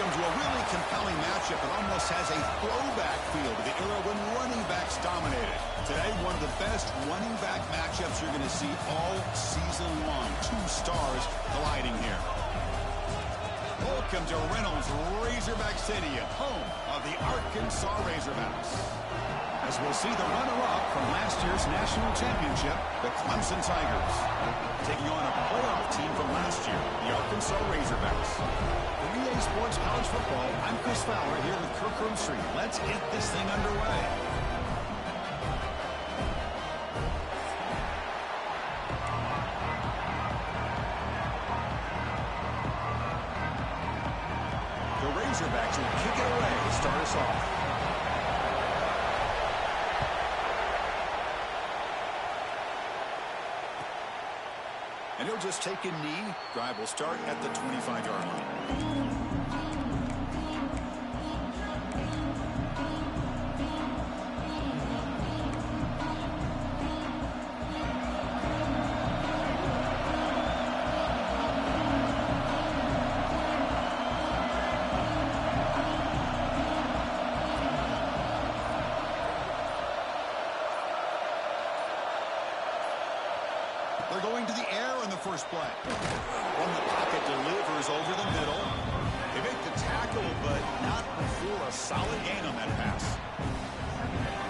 Welcome to a really compelling matchup. It almost has a throwback feel to the era when running backs dominated. Today, one of the best running back matchups you're going to see all season long. Two stars colliding here. Welcome to Reynolds Razorback Stadium, home of the Arkansas Razorbacks. As we'll see the runner-up from last year's national championship, the Clemson Tigers, taking on a playoff team from last year, the Arkansas Razorbacks. For EA Sports College Football, I'm Chris Fowler here with Kirk Herbstreit. Let's get this thing underway. The Razorbacks will kick it away to start us off. And he'll just take a knee. Drive will start at the 25-yard line. They're going to the air in the first play. From the pocket, delivers over the middle. They make the tackle, but not before a solid gain on that pass.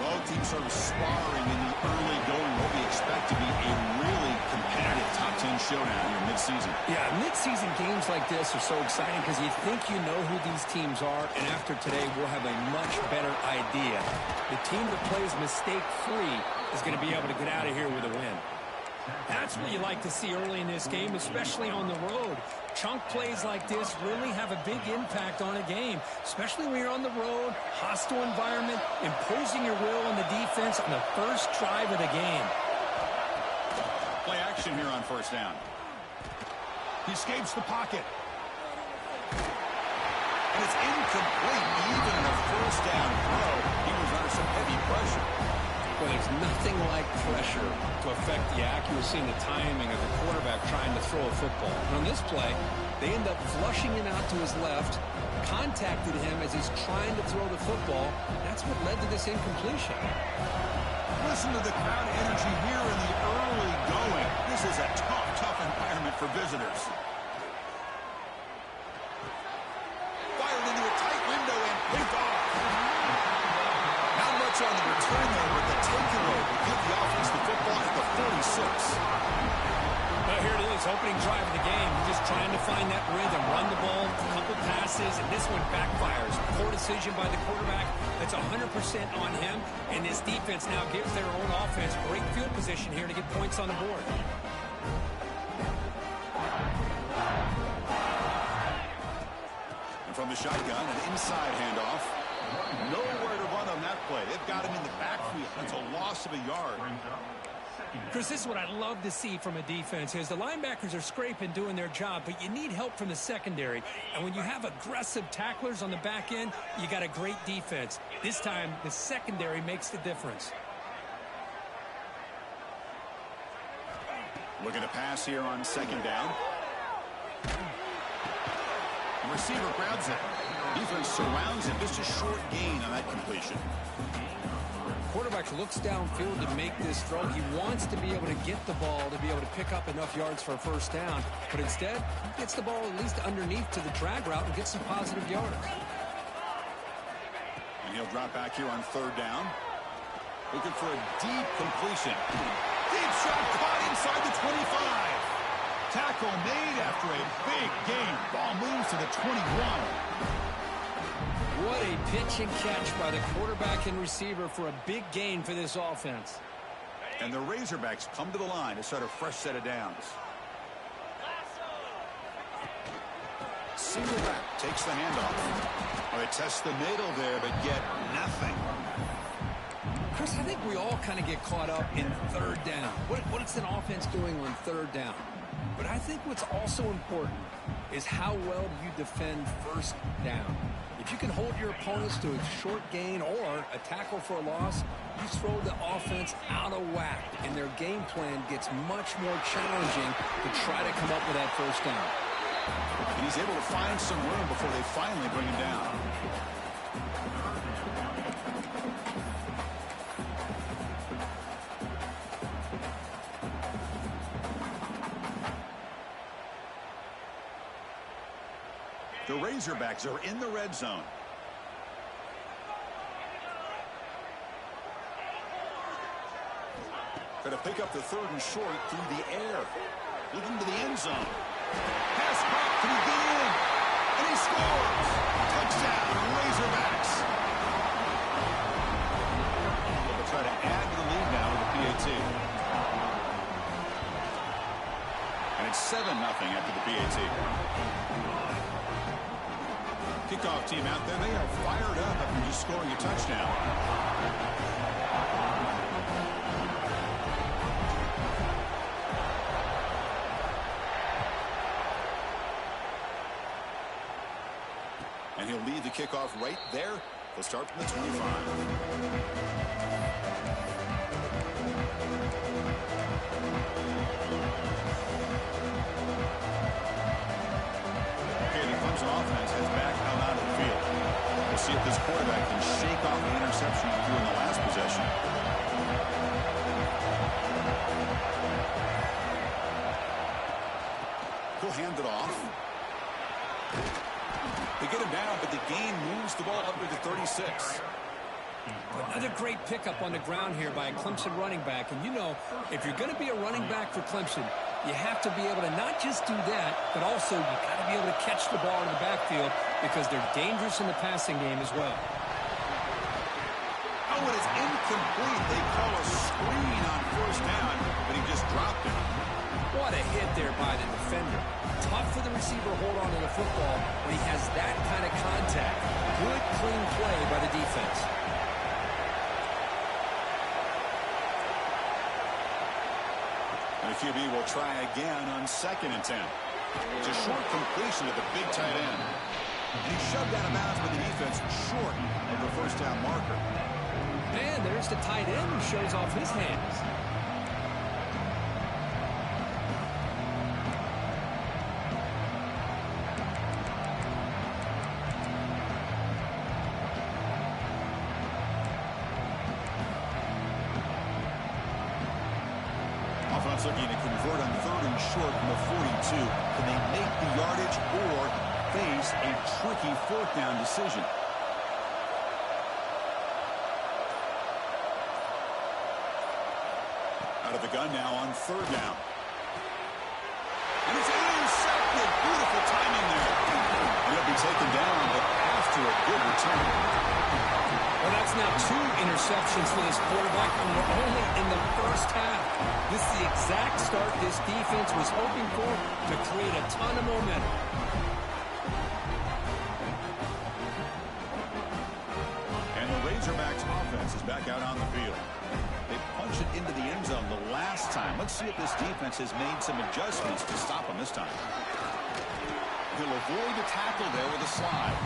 Both teams sort of sparring in the early going. What we expect to be a really competitive top 10 showdown here mid-season. Yeah, mid-season games like this are so exciting because you think you know who these teams are, and after today, we'll have a much better idea. The team that plays mistake-free is going to be able to get out of here with a win. That's what you like to see early in this game, especially on the road. Chunk plays like this really have a big impact on a game, especially when you're on the road, hostile environment, imposing your will on the defense on the first drive of the game. Play action here on first down. He escapes the pocket. And it's incomplete. Even in a first down throw, he was under some heavy pressure. Well, there's nothing like pressure to affect the accuracy and the timing of the quarterback trying to throw a football. And on this play, they end up flushing him out to his left, contacted him as he's trying to throw the football. That's what led to this incompletion. Listen to the crowd energy here in the early going. This is a tough environment for visitors. Fired into a tight window and picked off. Not much on the return there, but the takeaway will give the offense the football at the 46. Well, here it is, opening drive of the game. Just trying to find that rhythm, run the ball, a couple passes, and this one backfires. Poor decision by the quarterback. That's 100% on him, and this defense now gives their own offense great field position here to get points on the board. And from the shotgun, an inside handoff. Nowhere to run on that play. They've got him in the backfield. That's a loss of a yard. Chris, this is what I love to see from a defense is the linebackers are scraping, doing their job, but you need help from the secondary. And when you have aggressive tacklers on the back end, you got a great defense. This time, the secondary makes the difference. Looking to pass here on second down. The receiver grabs it. Defense surrounds him. Just a short gain on that completion. Quarterback looks downfield to make this throw. He wants to be able to get the ball to be able to pick up enough yards for a first down, but instead he gets the ball at least underneath to the drag route and gets some positive yards. And he'll drop back here on third down. Looking for a deep completion. Deep shot caught inside the 25. Tackle made after a big gain. Ball moves to the 21. What a pitch and catch by the quarterback and receiver for a big gain for this offense. And the Razorbacks come to the line to start a fresh set of downs. Single back takes the handoff. Well, they test the middle there, but get nothing. Chris, I think we all kind of get caught up in third down. What is an offense doing on third down? But I think what's also important is how well do you defend first down. If you can hold your opponents to a short gain or a tackle for a loss, you throw the offense out of whack, and their game plan gets much more challenging to try to come up with that first down. And he's able to find some room before they finally bring him down. The Razorbacks are in the red zone. Going to pick up the 3rd and short through the air. Looking to the end zone. Pass caught. Can he get in? And he scores. Touchdown, Razorbacks. They'll try to add to the lead now with the PAT. And it's 7-0 after the PAT. Kickoff team out there. They are fired up after just scoring a touchdown. And he'll lead the kickoff right there. They'll start from the 25. Okay, the Clemson offense heads back out onto the field. We'll see if this quarterback can shake off the interception he threw in the last possession. He'll hand it off. They get him down, but the gain moves the ball up to the 36. Another great pickup on the ground here by a Clemson running back. And you know, if you're going to be a running back for Clemson, you have to be able to not just do that, but also you got to be able to catch the ball in the backfield because they're dangerous in the passing game as well. Oh, and it's incomplete. They call a screen on 1st down, but he just dropped it. What a hit there by the defender. Tough for the receiver to hold on to the football when he has that kind of contact. Good, clean play by the defense. And the QB will try again on 2nd and 10. It's a short completion to the big tight end. And he shoved out of bounds by the defense short of the 1st down marker. And there's the tight end who shows off his hands. Looking to convert on 3rd and short from the 42. Can they make the yardage or face a tricky 4th down decision? Out of the gun now on 3rd down. And it's intercepted. Beautiful timing there. He'll be taken down, but after a good return. Well, that's now 2 interceptions for this quarterback, and we're only in the 1st half. This is the exact start this defense was hoping for to create a ton of momentum. And the Razorbacks offense is back out on the field. They punched it into the end zone the last time. Let's see if this defense has made some adjustments to stop him this time. He'll avoid the tackle there with a slide.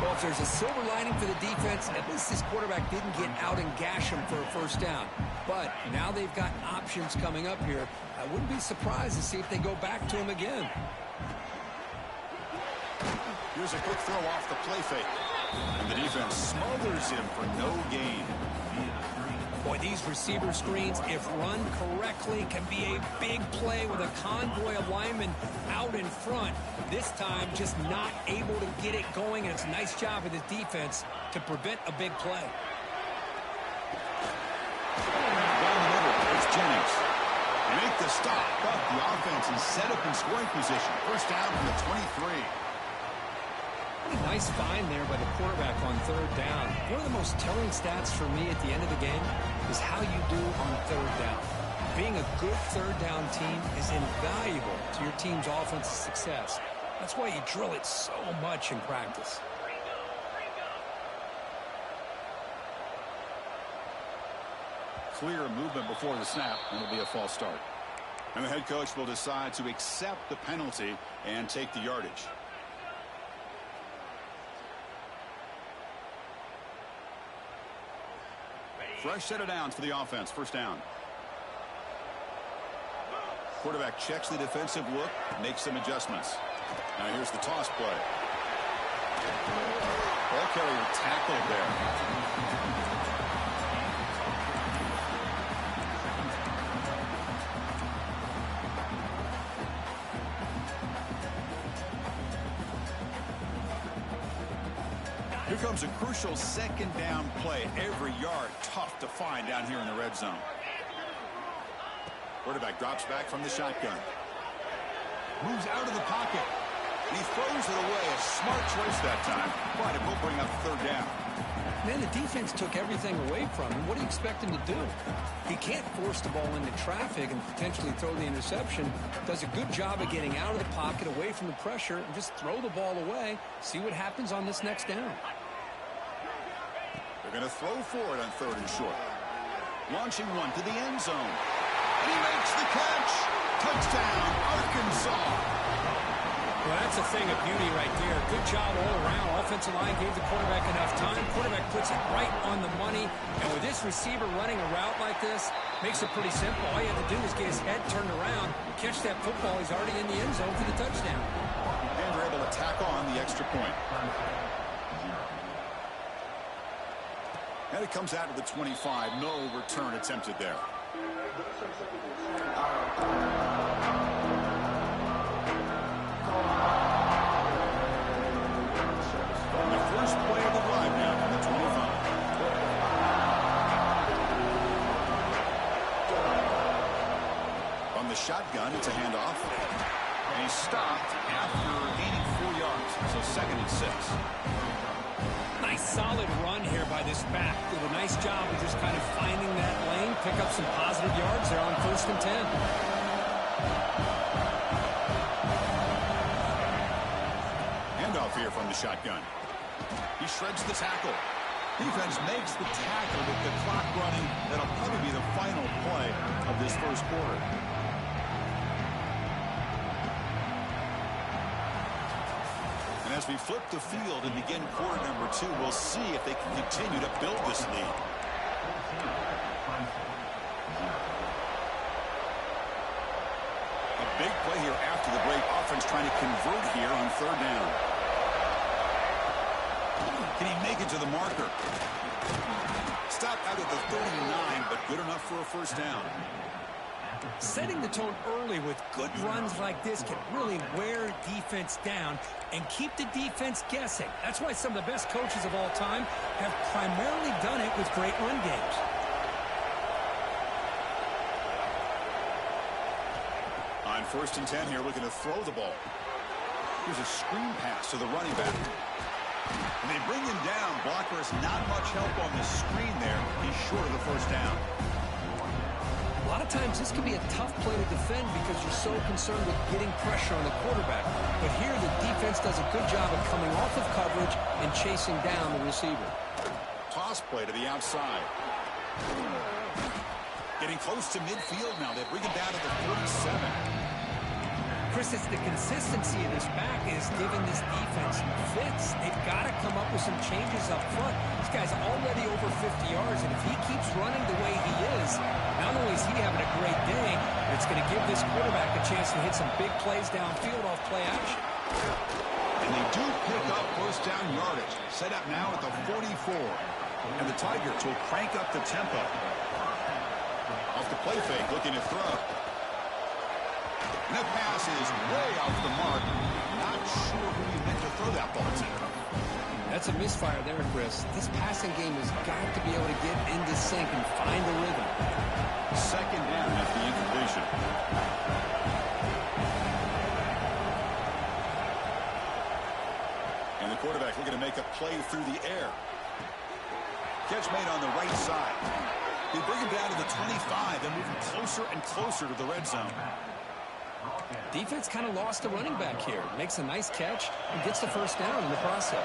Well, if there's a silver lining for the defense, at least this quarterback didn't get out and gash him for a 1st down. But now they've got options coming up here. I wouldn't be surprised to see if they go back to him again. Here's a quick throw off the play fake. And the defense smothers him for no gain. Boy, these receiver screens, if run correctly, can be a big play with a convoy of linemen out in front. This time, just not able to get it going, and it's a nice job of the defense to prevent a big play. Down the middle, it's Jennings. They make the stop, but the offense is set up in scoring position. 1st down from the 23. Nice find there by the quarterback on 3rd down. One of the most telling stats for me at the end of the game is how you do on 3rd down. Being a good 3rd down team is invaluable to your team's offensive success. That's why you drill it so much in practice. Clear movement before the snap, and it'll be a false start. And the head coach will decide to accept the penalty and take the yardage. Fresh set of downs for the offense. 1st down. Quarterback checks the defensive look, makes some adjustments. Now here's the toss play. Ball carrier tackled there. Here comes a crucial second down play. Every yard tough to find down here in the red zone. Quarterback drops back from the shotgun. Moves out of the pocket. He throws it away. A smart choice that time. But it will bring up third down. Man, the defense took everything away from him. What do you expect him to do? He can't force the ball into traffic and potentially throw the interception. Does a good job of getting out of the pocket, away from the pressure, and just throw the ball away. See what happens on this next down. They're going to throw for it on third and short. Launching one to the end zone. And he makes the catch. Touchdown, Arkansas. Well, that's a thing of beauty right there. Good job all around. Offensive line gave the quarterback enough time. Quarterback puts it right on the money. And with this receiver running a route like this, makes it pretty simple. All you have to do is get his head turned around, catch that football. He's already in the end zone for the touchdown. And they're able to tack on the extra point. And it comes out to the 25. No return attempted there. The first play of the drive now from the 25. From the shotgun, it's a handoff. And he's stopped after gaining 4 yards. So 2nd and 6. Nice solid run here by this back. Did a nice job of just kind of finding that lane, pick up some positive yards there on 1st and 10. Handoff here from the shotgun. He shreds the tackle. Defense makes the tackle with the clock running. That'll probably be the final play of this first quarter. As we flip the field and begin quarter number 2, we'll see if they can continue to build this lead. A big play here after the break. Offense trying to convert here on third down. Can he make it to the marker? Stop out at the 39, but good enough for a first down. Setting the tone early with good runs like this can really wear defense down and keep the defense guessing. That's why some of the best coaches of all time have primarily done it with great run games. On 1st and 10 here, looking to throw the ball. Here's a screen pass to the running back. And they bring him down. Blocker has not much help on the screen there. He's short of the first down. A lot of times this can be a tough play to defend because you're so concerned with getting pressure on the quarterback. But here the defense does a good job of coming off of coverage and chasing down the receiver. Toss play to the outside. Getting close to midfield now. They bring him down to the 47. Chris, it's the consistency of this back is giving this defense fits. They've got to come up with some changes up front. This guy's already over 50 yards, and if he keeps running the way he is, not only is he having a great day, it's going to give this quarterback a chance to hit some big plays downfield off play action. And they do pick up first down yardage. Set up now at the 44. And the Tigers will crank up the tempo. Off the play fake, looking to throw. And that pass is way off the mark. Not sure who he meant to throw that ball to. That's a misfire there, Chris. This passing game has got to be able to get into sync and find the rhythm. Second down after the incompletion. And the quarterback looking to make a play through the air. Catch made on the right side. They bring him down to the 25 and move him closer and closer to the red zone. Defense kind of lost the running back here. Makes a nice catch and gets the first down in the process.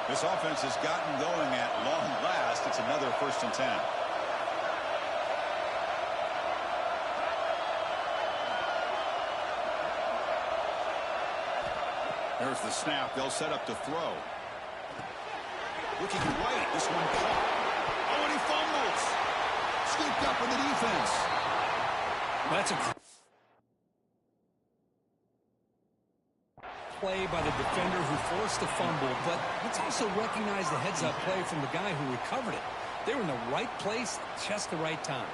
This offense has gotten going at long last. It's another 1st and 10. There's the snap. They'll set up to throw. Looking right. This one caught. Oh, and he fumbles. Scooped up in the defense. That's a play by the defender who forced the fumble, but let's also recognize the heads-up play from the guy who recovered it. They were in the right place, just the right time.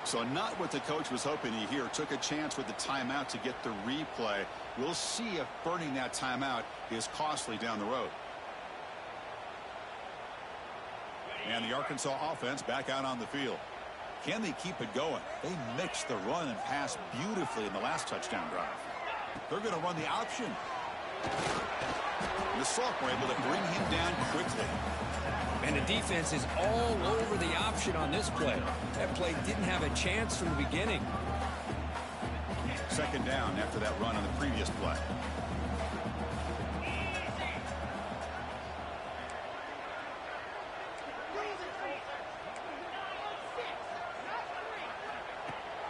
So not what the coach was hoping to hear. Took a chance with the timeout to get the replay. We'll see if burning that timeout is costly down the road. And the Arkansas offense back out on the field. Can they keep it going? They mixed the run and pass beautifully in the last touchdown drive. They're going to run the option. The Salk were able to bring him down quickly. And the defense is all over the option on this play. That play didn't have a chance from the beginning. Second down after that run on the previous play.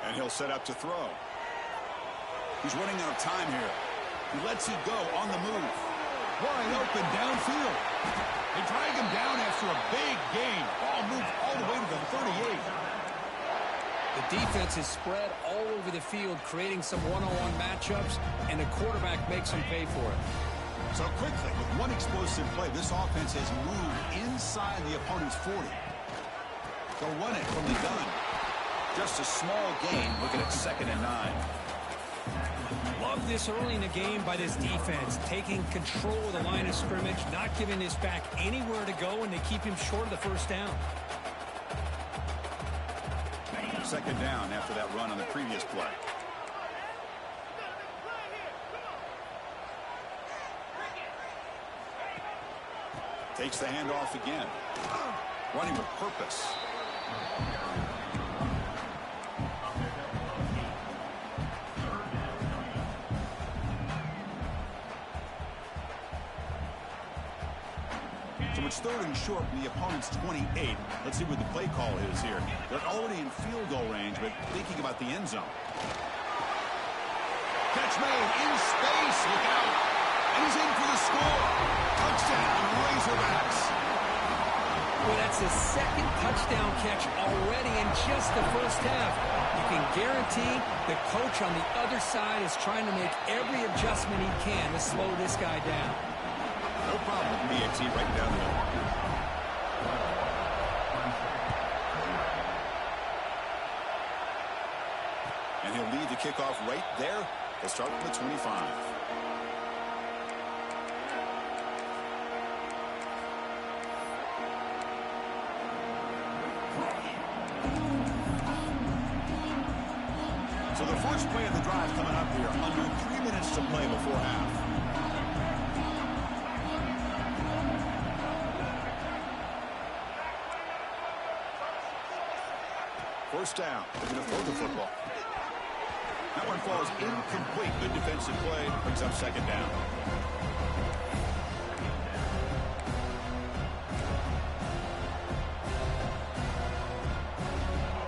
And he'll set up to throw. He's running out of time here. He lets it go on the move. Wide open downfield. They drag him down after a big gain. Ball moved all the way to the 38. The defense is spread all over the field, creating some one-on-one matchups, and the quarterback makes them pay for it. So quickly, with one explosive play, this offense has moved inside the opponent's 40. They'll run it from the gun. Just a small gain, looking at 2nd and 9. Love this early in the game by this defense, taking control of the line of scrimmage, not giving this back anywhere to go, and they keep him short of the first down. 2nd down after that run on the previous play. Takes the handoff again. Running with purpose. So it's 3rd and short from the opponent's 28. Let's see what the play call is here. They're already in field goal range, but thinking about the end zone. Catch made in space. Look out. And he's in for the score. Touchdown, Razorbacks. Well, that's his 2nd touchdown catch already in just the first half. You can guarantee the coach on the other side is trying to make every adjustment he can to slow this guy down. No problem with BAT right down the middle. And he'll lead the kickoff right there. They'll start from the 25. So the first play of the drive coming up here. Under 3 minutes to play before half. First down. They're going to throw the football. That one falls incomplete. Good defensive play. Brings up 2nd down.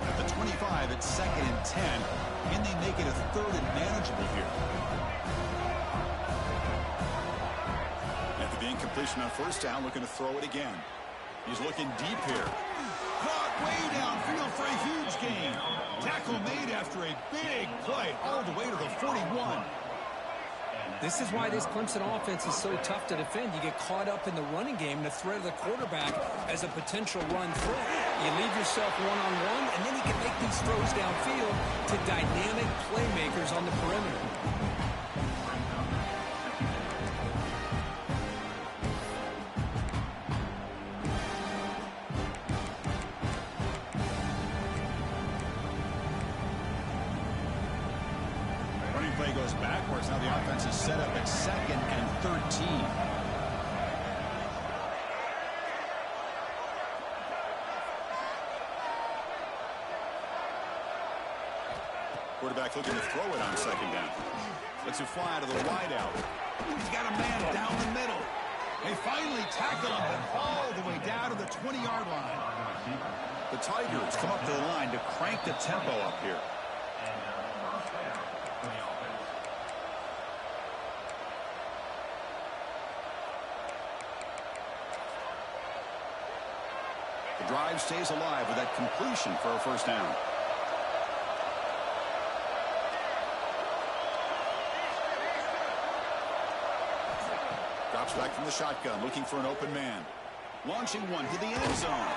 At the 25, it's 2nd and 10. Can they make it a 3rd and manageable here? After the incompletion on first down, looking to throw it again. He's looking deep here. Caught way downfield for a huge gain. Tackle made after a big play all the way to the 41. This is why this Clemson offense is so tough to defend. You get caught up in the running game, the threat of the quarterback as a potential run threat. You leave yourself one-on-one, and then you can make these throws downfield to dynamic playmakers on the perimeter. Play goes backwards. Now the offense is set up at 2nd and 13. Quarterback looking to throw it on 2nd down. Lets it fly to the wideout. He's got a man down the middle. They finally tackle him all the way down to the 20-yard line. The Tigers come up to the line to crank the tempo up here. The drive stays alive with that completion for a first down. Drops back from the shotgun, looking for an open man. Launching one to the end zone.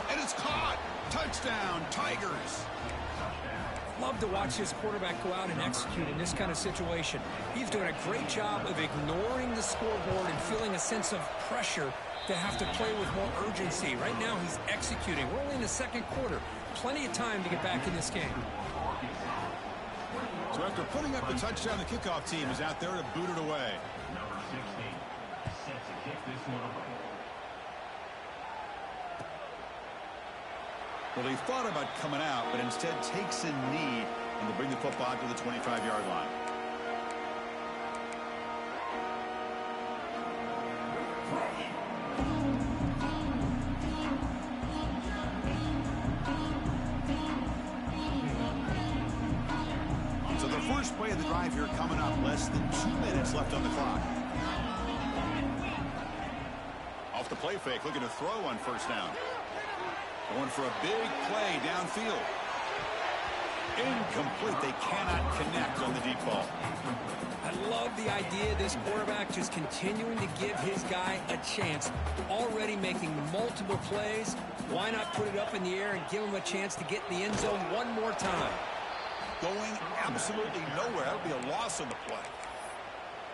And it's caught. Touchdown, Tigers. Love to watch this quarterback go out and execute in this kind of situation. He's doing a great job of ignoring the scoreboard and feeling a sense of pressure to have to play with more urgency. Right now, he's executing. We're only in the second quarter. Plenty of time to get back in this game. So after putting up the touchdown, the kickoff team is out there to boot it away. Number 16, set to kick this one away. Well, he thought about coming out, but instead takes a knee and will bring the football to the 25-yard line. So the first play of the drive here coming up, less than 2 minutes left on the clock. Off the play fake, looking to throw on first down. Going for a big play downfield. Incomplete. They cannot connect on the deep ball. I love the idea of this quarterback just continuing to give his guy a chance. Already making multiple plays. Why not put it up in the air and give him a chance to get in the end zone one more time? Going absolutely nowhere. That would be a loss on the play.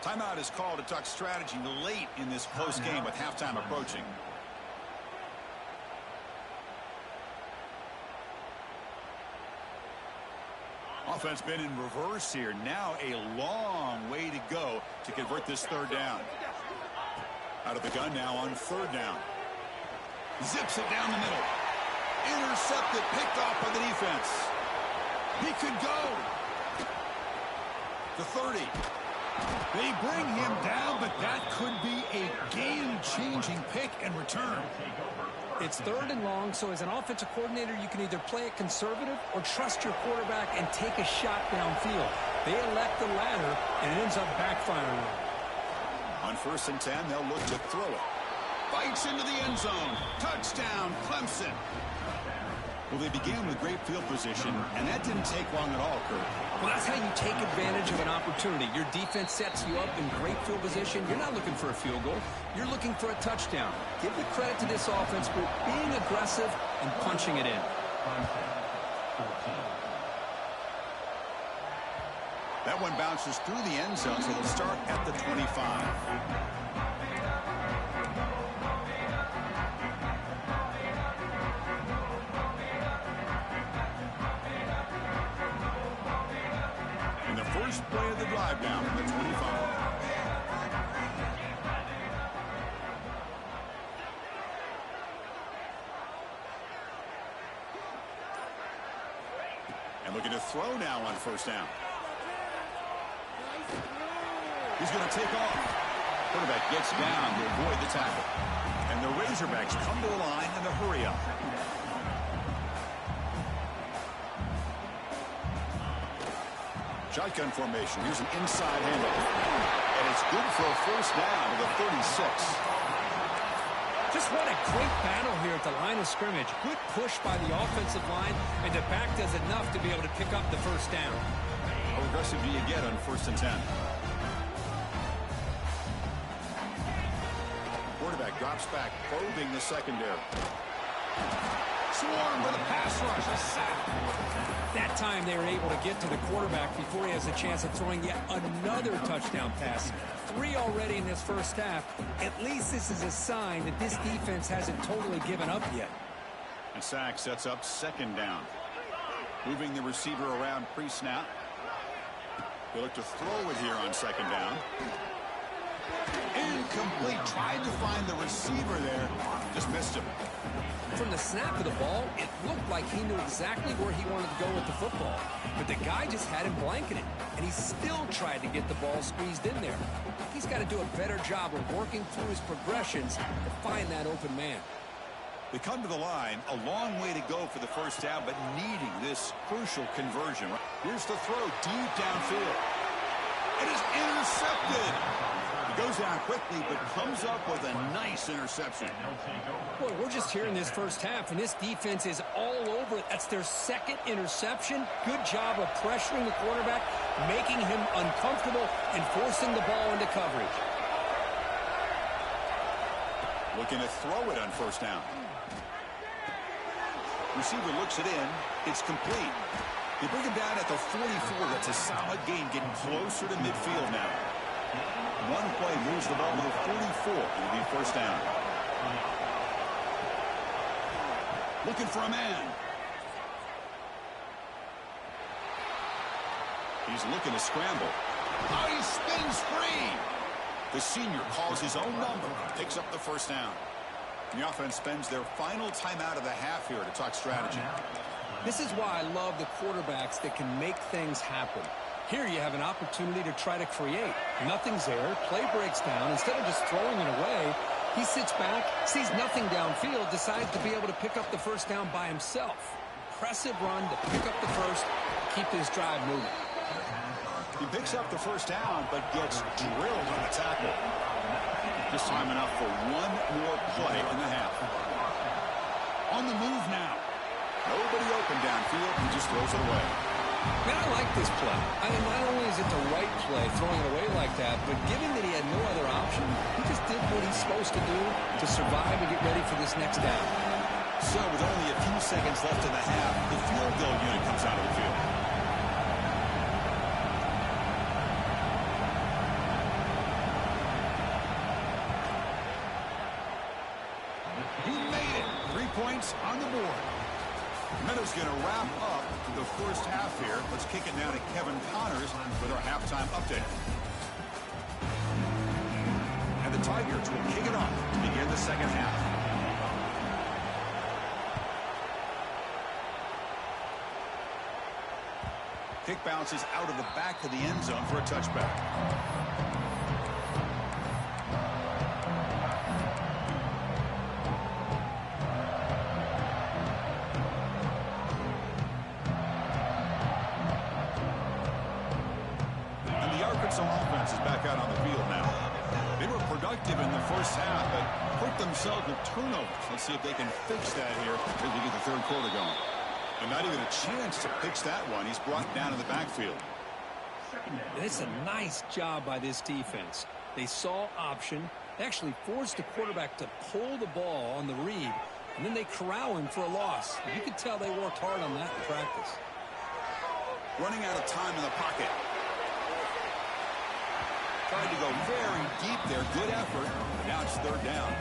Timeout is called to talk strategy late in this close game with halftime approaching. Offense been in reverse here. Now a long way to go to convert this third down. Out of the gun now on third down. Zips it down the middle. Intercepted, picked off by the defense. He could go. The 30. They bring him down, but that could be a game-changing pick and return. It's third and long, so as an offensive coordinator, you can either play it conservative or trust your quarterback and take a shot downfield. They elect the latter, and it ends up backfiring. On 1st and 10, they'll look to throw it. Bites into the end zone. Touchdown, Clemson. Well, they began with great field position, and that didn't take long at all, Kurt. Well, that's how you take advantage of an opportunity. Your defense sets you up in great field position. You're not looking for a field goal. You're looking for a touchdown. Give the credit to this offense for being aggressive and punching it in. That one bounces through the end zone, so they'll start at the 25. First play of the drive down from the 25. And looking to throw now on first down. He's going to take off. Quarterback gets down to avoid the tackle. And the Razorbacks come to the line in a hurry up. Shotgun formation. Here's an inside handoff. And it's good for a first down to the 36. Just what a great battle here at the line of scrimmage. Good push by the offensive line, and the back does enough to be able to pick up the first down. How aggressive do you get on 1st and 10? Quarterback drops back, probing the secondary. Swarm with a pass rush, a sack. That time they were able to get to the quarterback before he has a chance of throwing yet another touchdown pass. 3 already in this first half. At least this is a sign that this defense hasn't totally given up yet. And sack sets up second down. Moving the receiver around pre-snap. They look to throw it here on second down. Incomplete. Tried to find the receiver there. Just missed him. From the snap of the ball, it looked like he knew exactly where he wanted to go with the football. But the guy just had him blanketed, and he still tried to get the ball squeezed in there. He's got to do a better job of working through his progressions to find that open man. They come to the line, a long way to go for the first down, but needing this crucial conversion. Here's the throw deep downfield. It is intercepted. He goes down quickly, but comes up with a nice interception. Boy, we're just here in this first half, and this defense is all over it. That's their second interception. Good job of pressuring the quarterback, making him uncomfortable, and forcing the ball into coverage. Looking to throw it on first down. Receiver looks it in. It's complete. They bring him down at the 44. That's a solid gain, getting closer to midfield now. One play moves the ball to the 44. It'll be first down. Looking for a man. He's looking to scramble. Oh, he spins free. The senior calls his own number and picks up the first down. The offense spends their final timeout of the half here to talk strategy. This is why I love the quarterbacks that can make things happen. Here you have an opportunity to try to create. Nothing's there. Play breaks down. Instead of just throwing it away, he sits back, sees nothing downfield, decides to be able to pick up the first down by himself. Impressive run to pick up the first, keep this drive moving. He picks up the first down, but gets drilled on the tackle. This time enough for one more play in the half. On the move now. Nobody open downfield. He just throws it away. Man, I like this play. I mean, not only is it the right play, throwing it away like that, but given that he had no other option, he just did what he's supposed to do to survive and get ready for this next down. So with only a few seconds left in the half, the field goal unit comes out of the field. He made it. 3 points on the board. Meadow's going to wrap up the first half here. Let's kick it now to Kevin Connors with our halftime update. And the Tigers will kick it off to begin the second half. Kick bounces out of the back of the end zone for a touchback. Offense is back out on the field now. They were productive in the first half, but hurt themselves with turnovers. Let's see if they can fix that here as we get the third quarter going. And not even a chance to fix that one. He's brought down in the backfield. It's a nice job by this defense. They saw option. They actually forced the quarterback to pull the ball on the read, and then they corral him for a loss. You could tell they worked hard on that in practice. Running out of time in the pocket. Tried to go very deep there. Good effort. Now it's third down.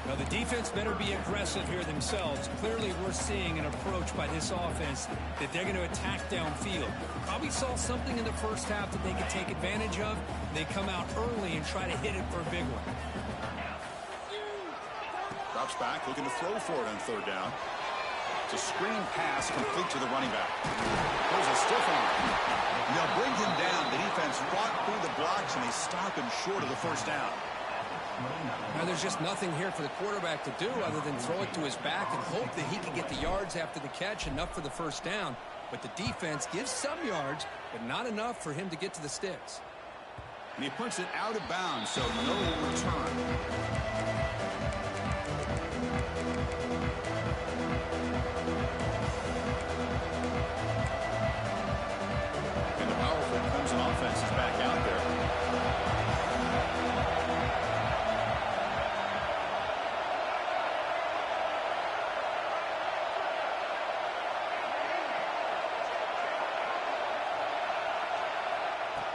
Now the defense better be aggressive here themselves. Clearly we're seeing an approach by this offense that they're going to attack downfield. Probably saw something in the first half that they could take advantage of. They come out early and try to hit it for a big one. Drops back, looking to throw for it on third down. It's a screen pass complete to the running back. There's a stiff arm. They'll bring him down. The defense fought through the blocks, and they stop him short of the first down. Now there's just nothing here for the quarterback to do other than throw it to his back and hope that he can get the yards after the catch, enough for the first down. But the defense gives some yards, but not enough for him to get to the sticks. And he puts it out of bounds, so no return. Clemson offense is back out there.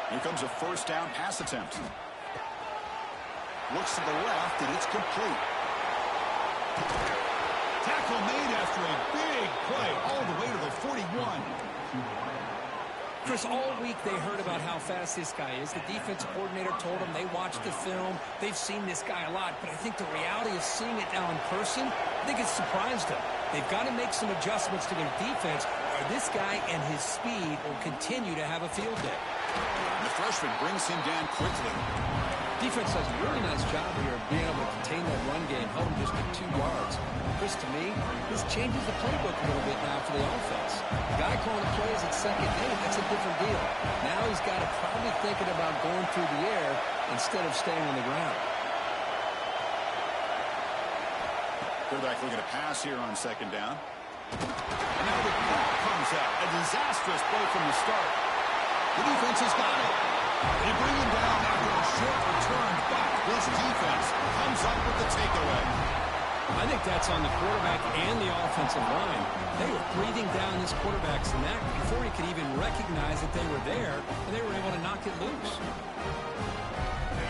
Here comes a first down pass attempt. Looks to the left, and it's complete. Tackle made after a big play all the way to the 41. Chris, all week they heard about how fast this guy is. The defense coordinator told them they watched the film. They've seen this guy a lot, but I think the reality of seeing it now in person, I think it's surprised them. They've got to make some adjustments to their defense, or this guy and his speed will continue to have a field day. The freshman brings him down quickly. Defense does a really nice job here of being able to contain that run game, held him just at 2 yards. Chris, to me, this changes the playbook a little bit now for the offense. The guy calling the plays at second and 8, that's a different deal. Now he's got to probably thinking about going through the air instead of staying on the ground. Quarterback looking to pass here on second down. And now the clock comes out. A disastrous play from the start. The defense has got it. They bring him down after a short return, but this defense comes up with the takeaway. I think that's on the quarterback and the offensive line. They were breathing down this quarterback's neck before he could even recognize that they were there, and they were able to knock it loose.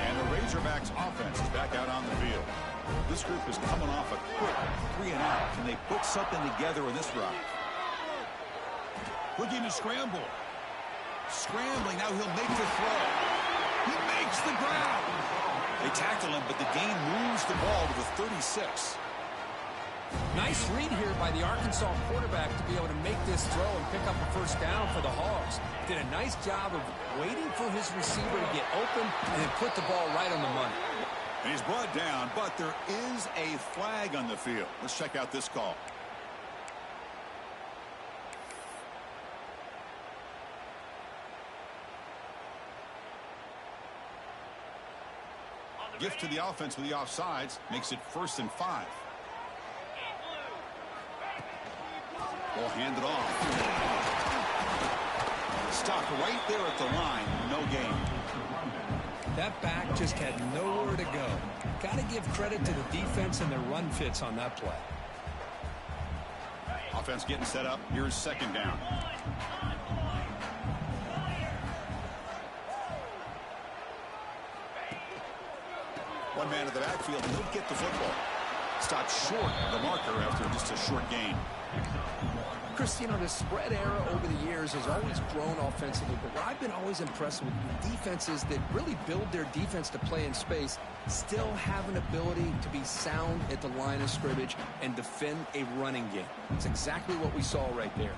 And the Razorbacks offense is back out on the field. This group is coming off a quick 3-and-out. Can they put something together in this drive? Looking to scramble. Scrambling, now he'll make the throw. He makes the grab. They tackle him, but the gain moves the ball to the 36. Nice read here by the Arkansas quarterback to be able to make this throw and pick up a first down for the Hogs. Did a nice job of waiting for his receiver to get open and then put the ball right on the money. And he's brought down, but there is a flag on the field. Let's check out this call. Gift to the offense with the offsides makes it 1st and 5. Ball handed off. Stopped right there at the line. No gain. That back just had nowhere to go. Got to give credit to the defense and their run fits on that play. Offense getting set up. Here's 2nd down. One man in the backfield, and he'll get the football. Stopped short of the marker after just a short gain. Chris, you know, the spread era over the years has always grown offensively, but what I've been always impressed with defenses that really build their defense to play in space still have an ability to be sound at the line of scrimmage and defend a running game. It's exactly what we saw right there.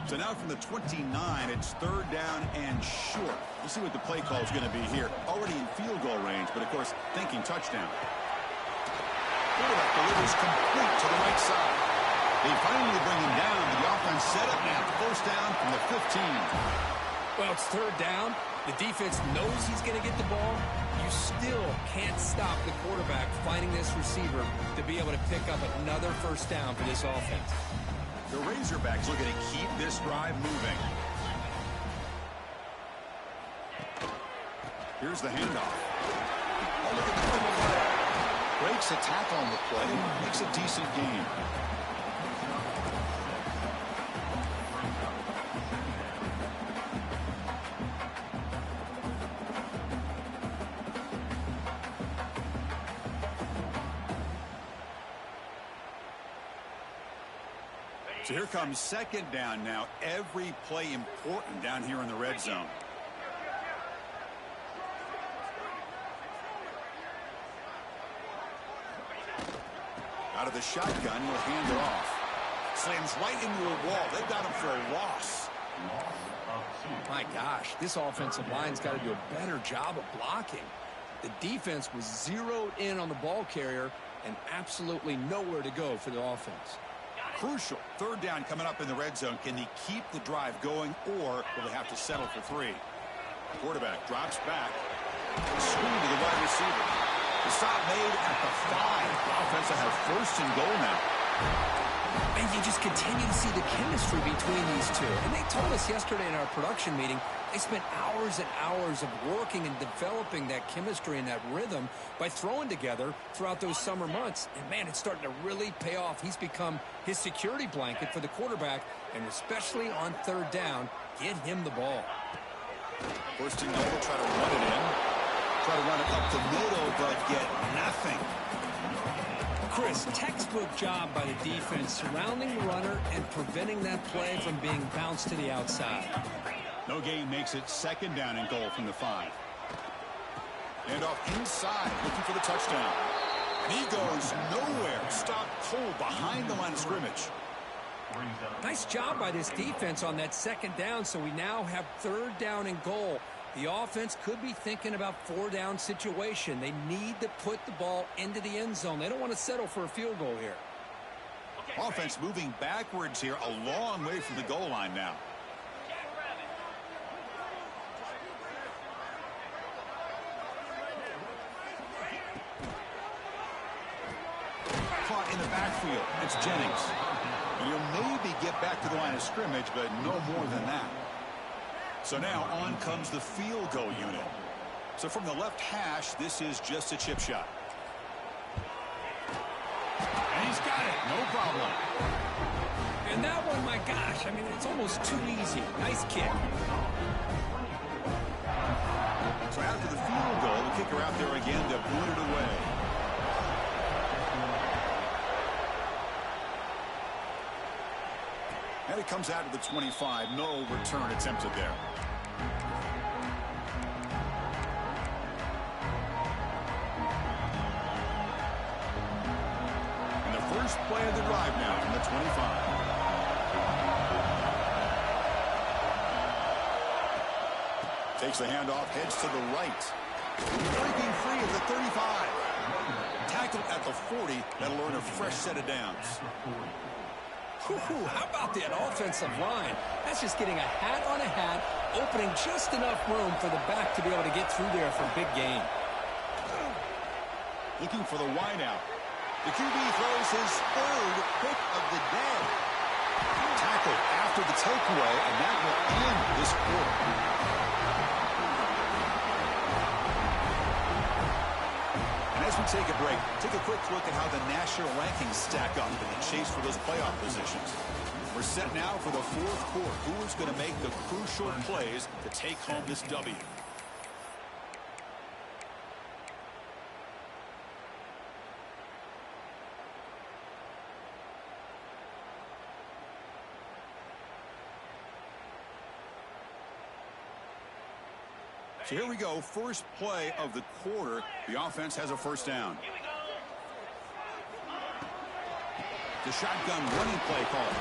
So now from the 29, it's 3rd down and short. We'll see what the play call is going to be here. Already in field goal range, but of course, thinking touchdown. Quarterback delivers complete to the right side. They finally bring him down. The offense set up now. 1st down from the 15. Well, it's 3rd down. The defense knows he's going to get the ball. You still can't stop the quarterback finding this receiver to be able to pick up another 1st down for this offense. The Razorbacks looking to keep this drive moving. Here's the handoff. Oh, look at that. Breaks a tackle on the play. Makes a decent gain. So here comes 2nd down now. Every play important down here in the red zone. Out of the shotgun, he'll hand it off. Slams right into a wall. They've got him for a loss. My gosh, this offensive line's got to do a better job of blocking. The defense was zeroed in on the ball carrier and absolutely nowhere to go for the offense. Crucial 3rd down coming up in the red zone. Can they keep the drive going, or will they have to settle for 3? Quarterback drops back. Screen to the wide receiver. The stop made at the 5. The offense will have 1st and goal now. And you just continue to see the chemistry between these two. And they told us yesterday in our production meeting, they spent hours and hours of working and developing that chemistry and that rhythm by throwing together throughout those summer months. And, man, it's starting to really pay off. He's become his security blanket for the quarterback, and especially on 3rd down, get him the ball. 1st and goal, try to run it in. Try to run it up the middle, but get nothing. Chris, textbook job by the defense surrounding the runner and preventing that play from being bounced to the outside. No gain makes it 2nd down and goal from the 5. And off inside, looking for the touchdown. And he goes nowhere. Stopped cold behind the line of scrimmage. Nice job by this defense on that 2nd down, so we now have 3rd down and goal. The offense could be thinking about 4-down situation. They need to put the ball into the end zone. They don't want to settle for a field goal here. Offense moving backwards here, a long way from the goal line now. Caught in the backfield. It's Jennings. You'll maybe get back to the line of scrimmage, but no more than that. So now on comes the field goal unit. So from the left hash, this is just a chip shot. And he's got it. No problem. And that one, my gosh, I mean, it's almost too easy. Nice kick. So after the field goal, the kicker out there again to boot it away. And it comes out to the 25. No return attempted there. And the first play of the drive now from the 25. Takes the handoff, heads to the right. Breaking free at the 35. Tackled at the 40. That'll earn a fresh set of downs. How about that offensive line? That's just getting a hat on a hat, opening just enough room for the back to be able to get through there for a big gain. Looking for the wideout. The QB throws his third pick of the day. Tackled after the takeaway, and that will end this quarter. As we take a break, take a quick look at how the national rankings stack up in the chase for those playoff positions. We're set now for the fourth quarter. Who is going to make the crucial plays to take home this W? So here we go, first play of the quarter. The offense has a first down. The shotgun running play called.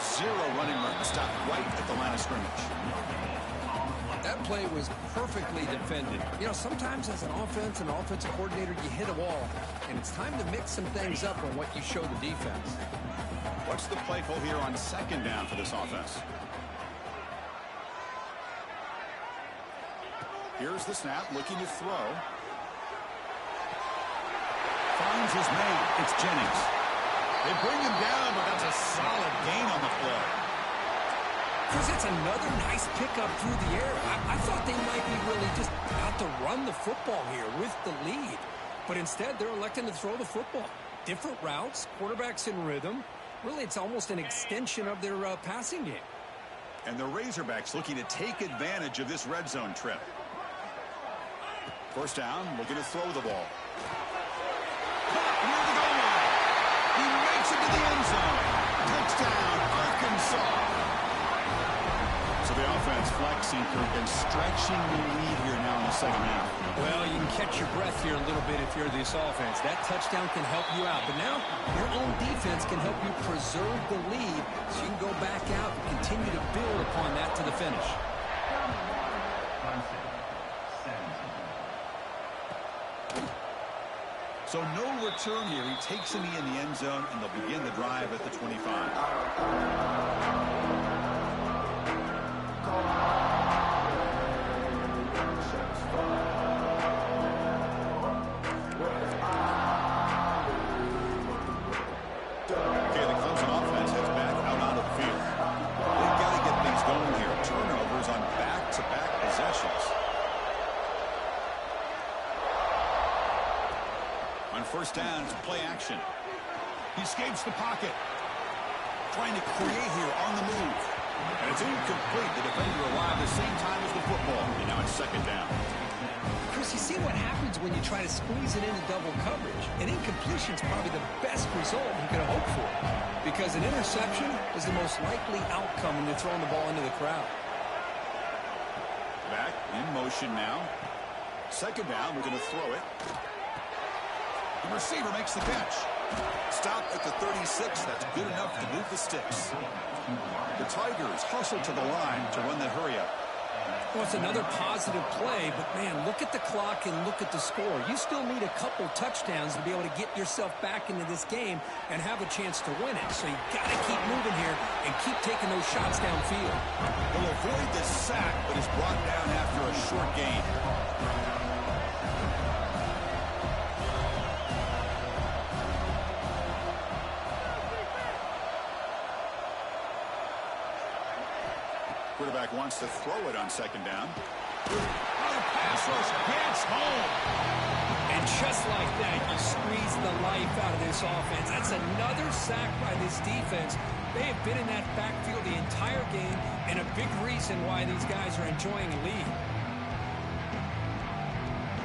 Zero running room, stopped right at the line of scrimmage. That play was perfectly defended. You know, sometimes as an offense and offensive coordinator, you hit a wall, and it's time to mix some things up on what you show the defense. What's the play call here on second down for this offense? Here's the snap, looking to throw. Finds his man. It's Jennings. They bring him down, but that's a solid gain on the play. Because it's another nice pickup through the air. I thought they might be really just out to run the football here with the lead. But instead, they're electing to throw the football. Different routes, quarterbacks in rhythm. Really, it's almost an extension of their passing game. And the Razorbacks looking to take advantage of this red zone trip. First down, looking to throw the ball. Near the goal line. He makes it to the end zone. Touchdown, Arkansas. So the offense flexing and stretching the lead here now in the second half. Well, you can catch your breath here a little bit if you're this offense. That touchdown can help you out. But now your own defense can help you preserve the lead so you can go back out and continue to build upon that to the finish. So no return here. He takes a knee in the end zone, and they'll begin the drive at the 25. Okay, the Clemson offense heads back out onto the field. They've got to get things going here. Turnovers on back-to-back possessions. On first down, it's play action. He escapes the pocket. Trying to create here on the move. And it's incomplete. The defender arrived the same time as the football. And now it's second down. Chris, you see what happens when you try to squeeze it into double coverage. An incompletion is probably the best result you can hope for. Because an interception is the most likely outcome when you're throwing the ball into the crowd. Back in motion now. Second down, we're going to throw it. The receiver makes the catch. Stop at the 36. That's good enough to move the sticks. The Tigers hustle to the line to run that hurry up. Well, it's another positive play, but, man, look at the clock and look at the score. You still need a couple touchdowns to be able to get yourself back into this game and have a chance to win it. So you got to keep moving here and keep taking those shots downfield. He'll avoid the sack, but is brought down after a short gain. Quarterback wants to throw it on second down. Oh, the pass rush gets home. And just like that, you squeeze the life out of this offense. That's another sack by this defense. They have been in that backfield the entire game, and a big reason why these guys are enjoying a lead.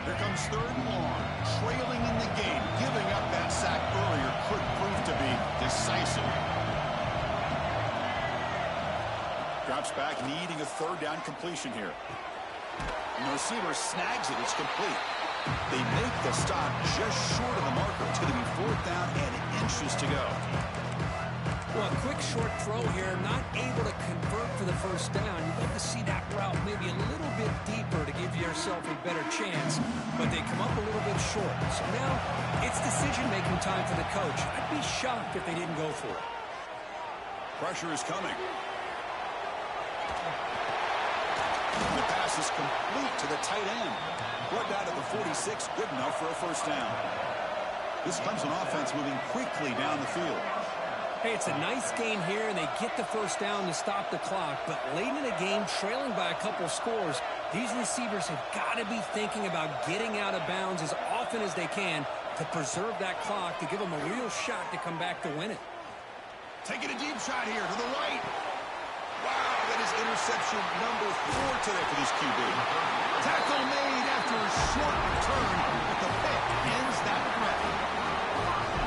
Here comes third and long. Trailing in the game. Giving up that sack earlier could prove to be decisive. Drops back, needing a third down completion here. And the receiver snags it. It's complete. They make the stop just short of the marker. It's going to be fourth down and inches to go. Well, a quick short throw here, not able to convert for the first down. You'd like to see that route maybe a little bit deeper to give yourself a better chance, but they come up a little bit short. So now it's decision-making time for the coach. I'd be shocked if they didn't go for it. Pressure is coming. The pass is complete to the tight end. Brought down to the 46, good enough for a first down. This Clemson offense moving quickly down the field. Hey, it's a nice game here, and they get the first down to stop the clock. But late in the game, trailing by a couple scores, these receivers have got to be thinking about getting out of bounds as often as they can to preserve that clock, to give them a real shot to come back to win it. Taking a deep shot here to the right. Wow, that is interception number 4 today for this QB. Tackle made after a short return, but the pick ends that threat.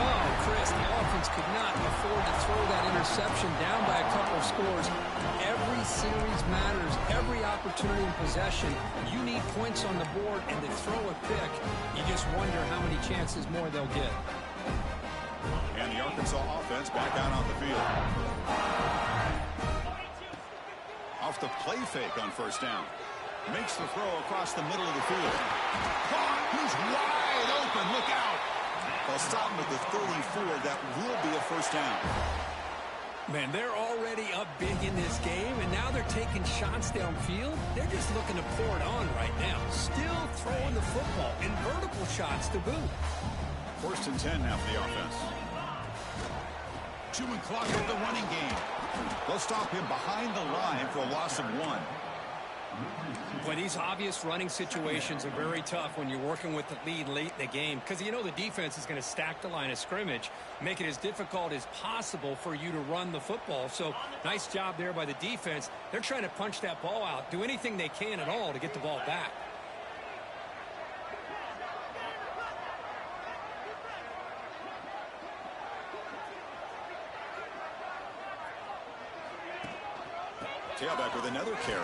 Oh, Chris, the offense could not afford to throw that interception down by a couple of scores. Every series matters. Every opportunity in possession. You need points on the board, and to throw a pick, you just wonder how many chances more they'll get. And the Arkansas offense back out on the field. Off the play fake on first down. Makes the throw across the middle of the field. Caught. He's wide open. Look out. They'll stop him at the 34. That will be a first down. Man, they're already up big in this game, and now they're taking shots downfield. They're just looking to pour it on right now. Still throwing the football, and vertical shots to boot. First and 10 now for the offense. Chewing clock of the running game. They'll stop him behind the line for a loss of 1. But these obvious running situations are very tough when you're working with the lead late in the game, because you know the defense is going to stack the line of scrimmage, make it as difficult as possible for you to run the football. So nice job there by the defense. They're trying to punch that ball out, do anything they can at all to get the ball back. Tailback with another carry.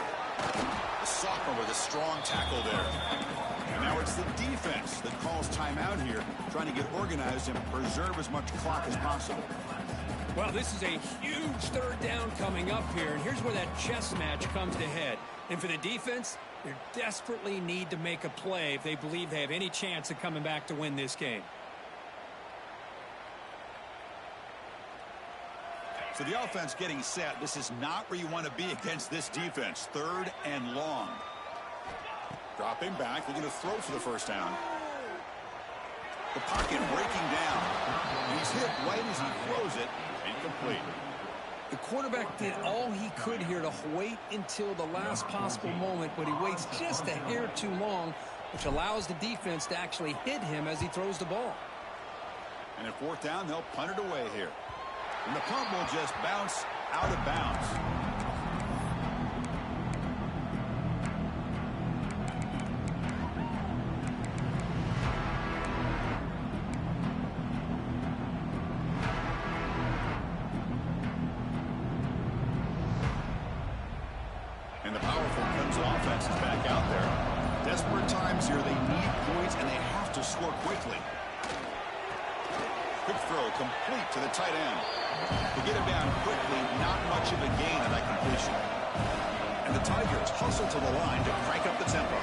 The sophomore with a strong tackle there. And now it's the defense that calls timeout here, trying to get organized and preserve as much clock as possible. Well, this is a huge third down coming up here, and here's where that chess match comes to head. And for the defense, they desperately need to make a play if they believe they have any chance of coming back to win this game. So the offense getting set. This is not where you want to be against this defense. Third and long. Dropping back. They're going to throw for the first down. The pocket breaking down. And he's hit right as he throws it. Incomplete. The quarterback did all he could here to wait until the last possible moment, but he waits just a hair too long, which allows the defense to actually hit him as he throws the ball. And at fourth down, they'll punt it away here. And the punt will just bounce out of bounds. And the powerful Clemson offense is back out there. Desperate times here. They need points, and they have to score quickly. Quick throw complete to the tight end. To get him down quickly, not much of a gain on that completion. And the Tigers hustle to the line to crank up the tempo.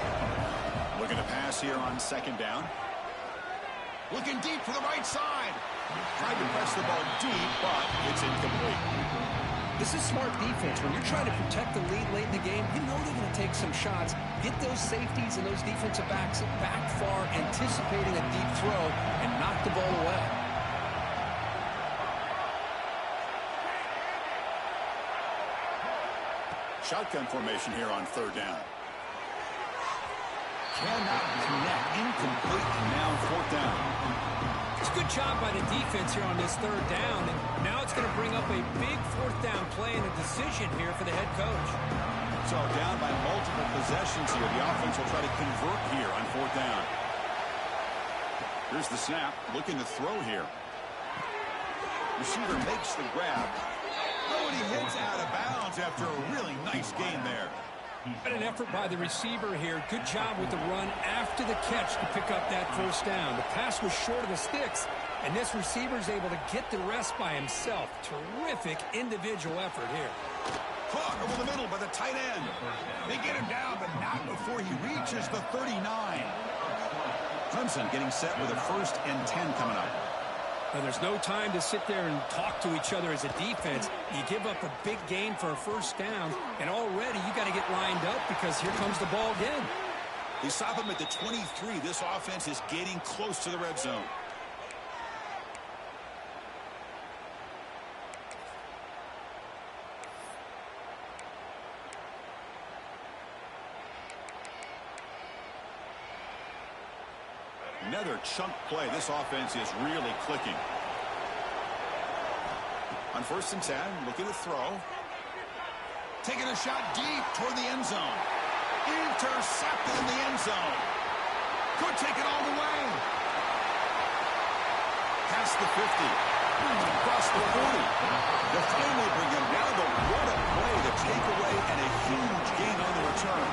Looking to pass here on second down. Looking deep for the right side. Tried to press the ball deep, but it's incomplete. This is smart defense. When you're trying to protect the lead late in the game, you know they're going to take some shots. Get those safeties and those defensive backs back far, anticipating a deep throw, and knock the ball away. Shotgun formation here on third down. Cannot connect. Incomplete. And now fourth down. It's a good job by the defense here on this third down. And now it's going to bring up a big fourth down play and a decision here for the head coach. So down by multiple possessions here. The offense will try to convert here on fourth down. Here's the snap. Looking to throw here. Receiver makes the grab. Oh, and he hits out of bounds after a really nice game there. An effort by the receiver here. Good job with the run after the catch to pick up that first down. The pass was short of the sticks, and this receiver is able to get the rest by himself. Terrific individual effort here. Caught over the middle by the tight end. They get him down, but not before he reaches the 39. Clemson getting set with a 1st and 10 coming up. Now, there's no time to sit there and talk to each other as a defense. You give up a big gain for a first down, and already you got to get lined up because here comes the ball again. They stop him at the 23. This offense is getting close to the red zone. Another chunk play. This offense is really clicking. On 1st and 10, looking to throw. Taking a shot deep toward the end zone. Intercepted in the end zone. Could take it all the way. Past the 50. Across the 40. They finally bring him down. But what a play. The takeaway and a huge gain on the return.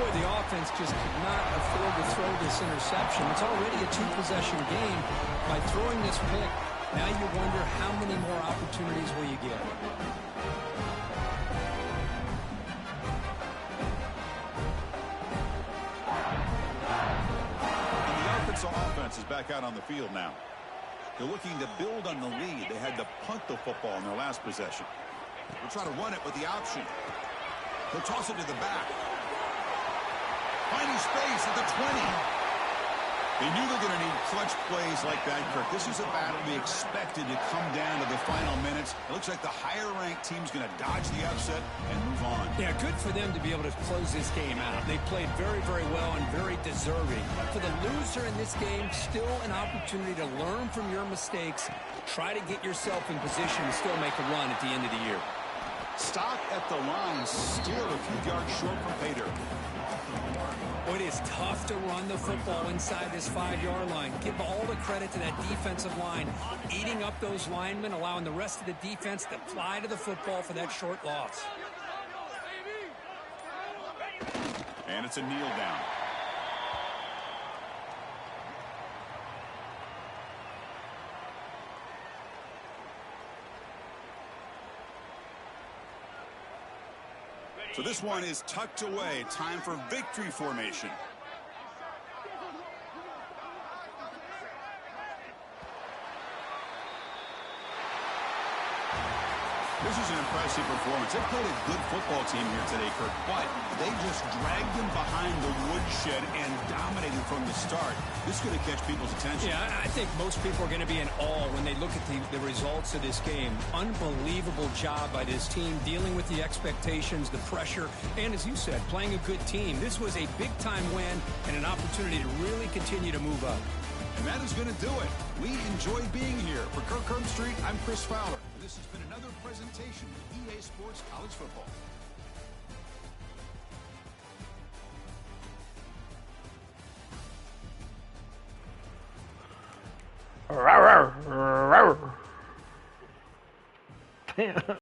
Boy, the offense just could not afford to throw this interception. It's already a 2-possession game. By throwing this pick, now you wonder how many more opportunities will you get. And the Arkansas offense is back out on the field now. They're looking to build on the lead. They had to punt the football in their last possession. They'll try to run it with the option. They'll toss it to the back. Finding space at the 20. They knew they're going to need clutch plays like that, Kirk. This is a battle we expected to come down to the final minutes. It looks like the higher-ranked team's going to dodge the upset and move on. Yeah, good for them to be able to close this game out. They played very, very well and very deserving. For the loser in this game, still an opportunity to learn from your mistakes. Try to get yourself in position to still make a run at the end of the year. Stop at the line, still a few yards short from pay dirt. It is tough to run the football inside this 5-yard line. Give all the credit to that defensive line, eating up those linemen, allowing the rest of the defense to fly to the football for that short loss. And it's a kneel down. So this one is tucked away. Time for victory formation. This is an impressive performance. They played a good football team here today, Kirk, but they just dragged them behind the woodshed and dominated from the start. This is going to catch people's attention. Yeah, I think most people are going to be in awe when they look at the results of this game. Unbelievable job by this team, dealing with the expectations, the pressure, and as you said, playing a good team. This was a big-time win and an opportunity to really continue to move up. And that is going to do it. We enjoyed being here. For Kirk Herbstreit, I'm Chris Fowler. This has been another presentation of EA Sports College Football. Damn.